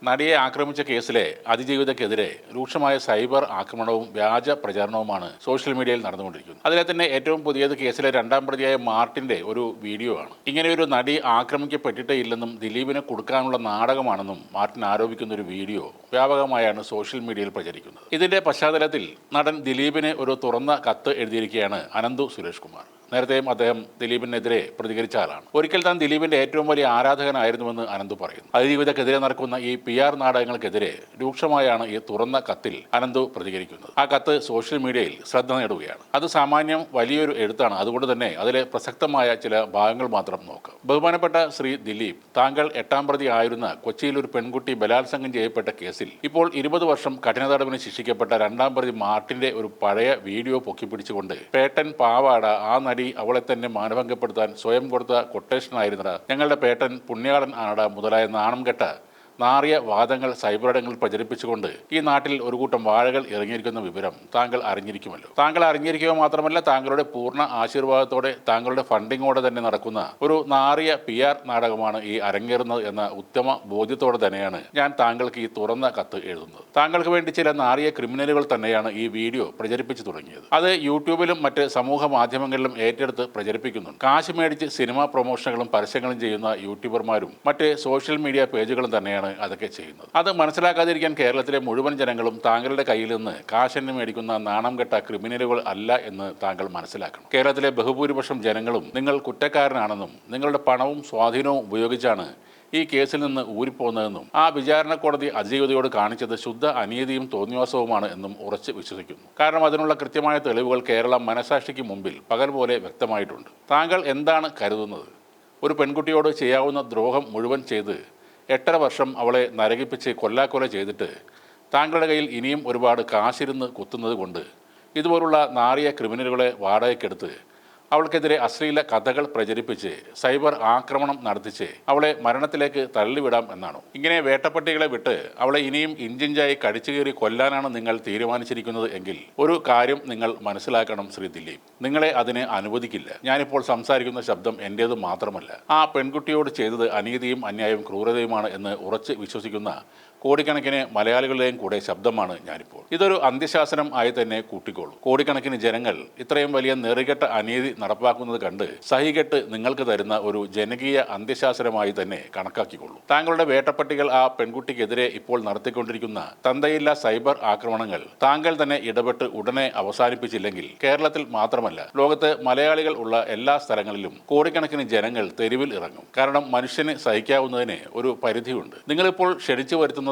നടിയെ ആക്രമിച്ച കേസിലെ അതിജീവിതയ്ക്കെതിരെ രൂക്ഷമായ സൈബർ ആക്രമണവും വ്യാജ പ്രചാരണവുമാണ് സോഷ്യൽ മീഡിയയിൽ നടന്നുകൊണ്ടിരിക്കുന്നത്. അതിലെ തന്നെ ഏറ്റവും പുതിയത് കേസിലെ രണ്ടാം പ്രതിയായ മാർട്ടിന്റെ ഒരു വീഡിയോ ആണ്. ഇങ്ങനെയൊരു നടി ആക്രമിക്കപ്പെട്ടിട്ടേ ഇല്ലെന്നും ദിലീപിനെ കൊടുക്കാനുള്ള നാടകമാണെന്നും മാർട്ടിൻ ആരോപിക്കുന്ന ഒരു വീഡിയോ വ്യാപകമായാണ് സോഷ്യൽ മീഡിയയിൽ പ്രചരിക്കുന്നത്. ഇതിന്റെ പശ്ചാത്തലത്തിൽ നടൻ ദിലീപിന് ഒരു തുറന്ന കത്ത് എഴുതിയിരിക്കുകയാണ് അനന്തു സുരേഷ് കുമാർ. നേരത്തെയും അദ്ദേഹം ദിലീപിനെതിരെ പ്രതികരിച്ച ആളാണ്. ഒരിക്കൽ താൻ ദിലീപിന്റെ ഏറ്റവും വലിയ ആരാധകനായിരുന്നുവെന്ന് അനന്തു പറയുന്നു. അതിജീവിതക്കെതിരെ നടക്കുന്ന ഈ PR നാടകങ്ങൾക്കെതിരെ രൂക്ഷമായാണ് ഈ തുറന്ന കത്തിൽ അനന്തു പ്രതികരിക്കുന്നത്. ആ കത്ത് സോഷ്യൽ മീഡിയയിൽ ശ്രദ്ധ നേടുകയാണ്. അത് സാമാന്യം വലിയൊരു എഴുത്താണ്. അതുകൊണ്ട് തന്നെ അതിലെ പ്രസക്തമായ ചില ഭാഗങ്ങൾ മാത്രം നോക്കാം. ബഹുമാനപ്പെട്ട ശ്രീ ദിലീപ്, താങ്കൾ 8ാം പ്രതി ആയിരുന്ന കൊച്ചിയിൽ ഒരു പെൺകുട്ടി ബലാത്സംഗം ചെയ്യപ്പെട്ട കേസിൽ ഇപ്പോൾ 20 വർഷം കഠിന തടവിന് ശിക്ഷിക്കപ്പെട്ട 2ാം പ്രതി മാർട്ടിന്റെ ഒരു പഴയ വീഡിയോ പൊക്കിപ്പിടിച്ചുകൊണ്ട് പേട്ടൻ പാവാട, ആ അവളെ തന്നെ മാനഭംഗപ്പെടുത്താൻ സ്വയം കൊടുത്ത കൊട്ടേഷനായിരുന്നട, ഞങ്ങളുടെ പേട്ടൻ പുണ്യാളൻ ആണട മുതലായ നാണം കെട്ട നാറിയ വാദങ്ങൾ സൈബറിടങ്ങളിൽ പ്രചരിപ്പിച്ചുകൊണ്ട് ഈ നാട്ടിൽ ഒരു കൂട്ടം വാഴകൾ ഇറങ്ങിയിരിക്കുന്ന വിവരം താങ്കൾ അറിഞ്ഞിരിക്കുമല്ലോ. താങ്കൾ അറിഞ്ഞിരിക്കുക മാത്രമല്ല, താങ്കളുടെ പൂർണ്ണ ആശീർവാദത്തോടെ താങ്കളുടെ ഫണ്ടിങ്ങോടെ തന്നെ നടക്കുന്ന ഒരു നാറിയ PR നാടകമാണ് ഈ അരങ്ങേറുന്നത് എന്ന ഉത്തമ ബോധ്യത്തോടെ തന്നെയാണ് ഞാൻ താങ്കൾക്ക് ഈ തുറന്ന കത്ത് എഴുതുന്നത്. താങ്കൾക്ക് വേണ്ടി ചില നാറിയ ക്രിമിനലുകൾ തന്നെയാണ് ഈ വീഡിയോ പ്രചരിപ്പിച്ചു തുടങ്ങിയത്. അത് യൂട്യൂബിലും മറ്റ് സമൂഹ മാധ്യമങ്ങളിലും ഏറ്റെടുത്ത് പ്രചരിപ്പിക്കുന്നുണ്ട്. കാശ് മേടിച്ച് സിനിമാ പ്രൊമോഷനുകളും പരസ്യങ്ങളും ചെയ്യുന്ന യൂട്യൂബർമാരും മറ്റ് സോഷ്യൽ മീഡിയ പേജുകളും തന്നെയാണ് അതൊക്കെ ചെയ്യുന്നത്. അത് മനസ്സിലാക്കാതിരിക്കാൻ കേരളത്തിലെ മുഴുവൻ ജനങ്ങളും താങ്കളുടെ കയ്യിൽ നിന്ന് കാശെന്ന് മേടിക്കുന്ന നാണം കെട്ട ക്രിമിനലുകൾ അല്ല എന്ന് താങ്കൾ മനസ്സിലാക്കണം. കേരളത്തിലെ ബഹുഭൂരിപക്ഷം ജനങ്ങളും നിങ്ങൾ കുറ്റക്കാരനാണെന്നും നിങ്ങളുടെ പണവും സ്വാധീനവും ഉപയോഗിച്ചാണ് ഈ കേസിൽ നിന്ന് ഊരിപ്പോകുന്നതെന്നും ആ വിചാരണ കോടതി അതിജീവിതയോട് കാണിച്ചത് ശുദ്ധ അനീതിയും തോന്നിവാസവുമാണ് എന്നും ഉറച്ച് വിശ്വസിക്കുന്നു. കാരണം അതിനുള്ള കൃത്യമായ തെളിവുകൾ കേരള മനസാക്ഷിക്ക് മുമ്പിൽ പകൽ പോലെ വ്യക്തമായിട്ടുണ്ട്. താങ്കൾ എന്താണ് കരുതുന്നത്? ഒരു പെൺകുട്ടിയോട് ചെയ്യാവുന്ന ദ്രോഹം മുഴുവൻ ചെയ്ത് 8.5 വർഷം അവളെ നരകിപ്പിച്ച് കൊല്ലാക്കൊല ചെയ്തിട്ട് താങ്കളുടെ കയ്യിൽ ഇനിയും ഒരുപാട് കാശിരുന്ന് കുത്തുന്നത് കൊണ്ട് ഇതുപോലുള്ള നാറിയ ക്രിമിനലുകളെ വാടകയ്ക്കെടുത്ത് അവൾക്കെതിരെ അശ്ലീല കഥകൾ പ്രചരിപ്പിച്ച് സൈബർ ആക്രമണം നടത്തിച്ച് അവളെ മരണത്തിലേക്ക് തള്ളിവിടാം എന്നാണോ? ഇങ്ങനെ വേട്ടപ്പട്ടികളെ വിട്ട് അവളെ ഇനിയും ഇഞ്ചിഞ്ചായി കടിച്ചു കയറി കൊല്ലാനാണ് നിങ്ങൾ തീരുമാനിച്ചിരിക്കുന്നത് എങ്കിൽ ഒരു കാര്യം നിങ്ങൾ മനസ്സിലാക്കണം ശ്രീ ദിലീപ്, നിങ്ങളെ അതിനെ അനുവദിക്കില്ല. ഞാനിപ്പോൾ സംസാരിക്കുന്ന ശബ്ദം എൻ്റേത് മാത്രമല്ല, ആ പെൺകുട്ടിയോട് ചെയ്തത് അനീതിയും അന്യായവും ക്രൂരതയുമാണ് എന്ന് ഉറച്ച് വിശ്വസിക്കുന്ന കോടിക്കണക്കിന് മലയാളികളുടെയും കൂടെ ശബ്ദമാണ് ഞാനിപ്പോൾ. ഇതൊരു അന്ത്യശാസനം ആയി തന്നെ കൂട്ടിക്കോളൂ. കോടിക്കണക്കിന് ജനങ്ങൾ ഇത്രയും വലിയ നെറികെട്ട അനീതി നടപ്പാക്കുന്നത് കണ്ട് സഹികെട്ട് നിങ്ങൾക്ക് തരുന്ന ഒരു ജനകീയ അന്ത്യശാസനമായി തന്നെ കണക്കാക്കിക്കൊള്ളൂ. താങ്കളുടെ വേട്ടപ്പട്ടികൾ ആ പെൺകുട്ടിക്കെതിരെ ഇപ്പോൾ നടത്തിക്കൊണ്ടിരിക്കുന്ന തന്തയില്ല സൈബർ ആക്രമണങ്ങൾ താങ്കൾ തന്നെ ഇടപെട്ട് ഉടനെ അവസാനിപ്പിച്ചില്ലെങ്കിൽ കേരളത്തിൽ മാത്രമല്ല, ലോകത്ത് മലയാളികൾ ഉള്ള എല്ലാ സ്ഥലങ്ങളിലും കോടിക്കണക്കിന് ജനങ്ങൾ തെരുവിൽ ഇറങ്ങും. കാരണം മനുഷ്യന് സഹിക്കാവുന്നതിന് ഒരു പരിധിയുണ്ട്. നിങ്ങളിപ്പോൾ ക്ഷണിച്ചു വരുത്തുന്നത്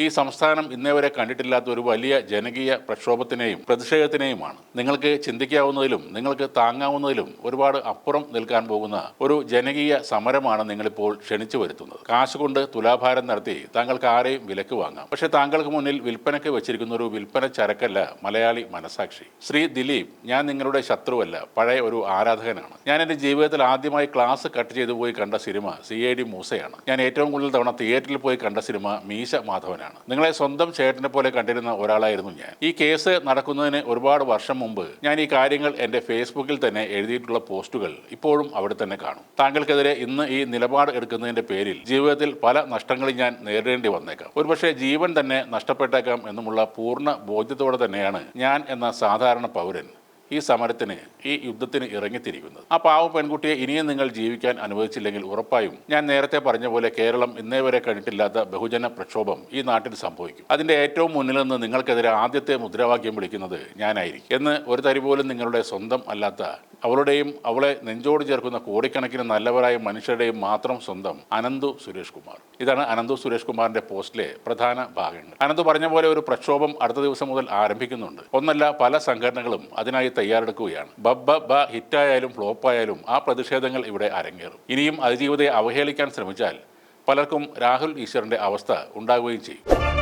ഈ സംസ്ഥാനം ഇന്നേവരെ കണ്ടിട്ടില്ലാത്ത ഒരു വലിയ ജനകീയ പ്രക്ഷോഭത്തിനെയും പ്രതിഷേധത്തിനെയുമാണ്. നിങ്ങൾക്ക് ചിന്തിക്കാവുന്നതിലും നിങ്ങൾക്ക് താങ്ങാവുന്നതിലും ഒരുപാട് അപ്പുറം നിൽക്കാൻ പോകുന്ന ഒരു ജനകീയ സമരമാണ് നിങ്ങളിപ്പോൾ ക്ഷണിച്ചു വരുത്തുന്നത്. കാശ് കൊണ്ട് തുലാഭാരം നടത്തി താങ്കൾക്ക് ആരെയും വിലക്ക് വാങ്ങാം. പക്ഷേ താങ്കൾക്ക് മുന്നിൽ വിൽപ്പനയ്ക്ക് വെച്ചിരിക്കുന്ന ഒരു വിൽപ്പന ചരക്കല്ല മലയാളി മനസാക്ഷി. ശ്രീ ദിലീപ്, ഞാൻ നിങ്ങളുടെ ശത്രുവല്ല, പഴയ ഒരു ആരാധകനാണ്. ഞാൻ എൻ്റെ ജീവിതത്തിൽ ആദ്യമായി ക്ലാസ് കട്ട് ചെയ്തു പോയി കണ്ട സിനിമ CID മൂസയാണ്. ഞാൻ ഏറ്റവും കൂടുതൽ തവണ തിയേറ്ററിൽ പോയി കണ്ട സിനിമ മീശ മാധവനാണ്. നിങ്ങളെ സ്വന്തം ചേട്ടനെ പോലെ കണ്ടിരുന്ന ഒരാളായിരുന്നു ഞാൻ. ഈ കേസ് നടക്കുന്നതിന് ഒരുപാട് വർഷം മുമ്പ് ഞാൻ ഈ കാര്യങ്ങൾ എൻ്റെ ഫേസ്ബുക്കിൽ തന്നെ എഴുതിയിട്ടുള്ള പോസ്റ്റുകൾ ഇപ്പോഴും അവിടെ തന്നെ കാണും. താങ്കൾക്കെതിരെ ഇന്ന് ഈ നിലപാട് എടുക്കുന്നതിൻ്റെ പേരിൽ ജീവിതത്തിൽ പല നഷ്ടങ്ങളും ഞാൻ നേരിടേണ്ടി വന്നേക്കാം. ഒരുപക്ഷെ ജീവൻ തന്നെ നഷ്ടപ്പെട്ടേക്കാം എന്നുമുള്ള പൂർണ്ണ ബോധ്യത്തോടെ തന്നെയാണ് ഞാൻ എന്ന സാധാരണ പൗരൻ ഈ സമരത്തിന്, ഈ യുദ്ധത്തിന് ഇറങ്ങിത്തിരിക്കുന്നത്. ആ പാവ പെൺകുട്ടിയെ ഇനിയും നിങ്ങൾ ജീവിക്കാൻ അനുവദിച്ചില്ലെങ്കിൽ ഉറപ്പായും ഞാൻ നേരത്തെ പറഞ്ഞ പോലെ കേരളം ഇന്നേ വരെ കണ്ടിട്ടില്ലാത്ത ബഹുജന പ്രക്ഷോഭം ഈ നാട്ടിൽ സംഭവിക്കും. അതിൻ്റെ ഏറ്റവും മുന്നിൽ നിന്ന് നിങ്ങൾക്കെതിരെ ആദ്യത്തെ മുദ്രാവാക്യം വിളിക്കുന്നത് ഞാനായിരിക്കും എന്ന് ഒരു തരി പോലും നിങ്ങളുടെ സ്വന്തം അല്ലാത്ത അവളുടെയും അവളെ നെഞ്ചോട് ചേർക്കുന്ന കോടിക്കണക്കിന് നല്ലവരായ മനുഷ്യരുടെയും മാത്രം സ്വന്തം അനന്തു സുരേഷ് കുമാർ. ഇതാണ് അനന്തു സുരേഷ് കുമാറിന്റെ പോസ്റ്റിലെ പ്രധാന ഭാഗങ്ങൾ. അനന്തു പറഞ്ഞ പോലെ ഒരു പ്രക്ഷോഭം അടുത്ത ദിവസം മുതൽ ആരംഭിക്കുന്നുണ്ട്. ഒന്നല്ല, പല സംഘടനകളും അതിനായി തയ്യാറെടുക്കുകയാണ്. ഹിറ്റായാലും ഫ്ലോപ്പായാലും ആ പ്രതിഷേധങ്ങൾ ഇവിടെ അരങ്ങേറും. ഇനിയും അതിജീവിതയെ അവഹേളിക്കാൻ ശ്രമിച്ചാൽ പലർക്കും രാഹുൽ ഈശ്വറിന്റെ അവസ്ഥ ഉണ്ടാവുകയും ചെയ്യും.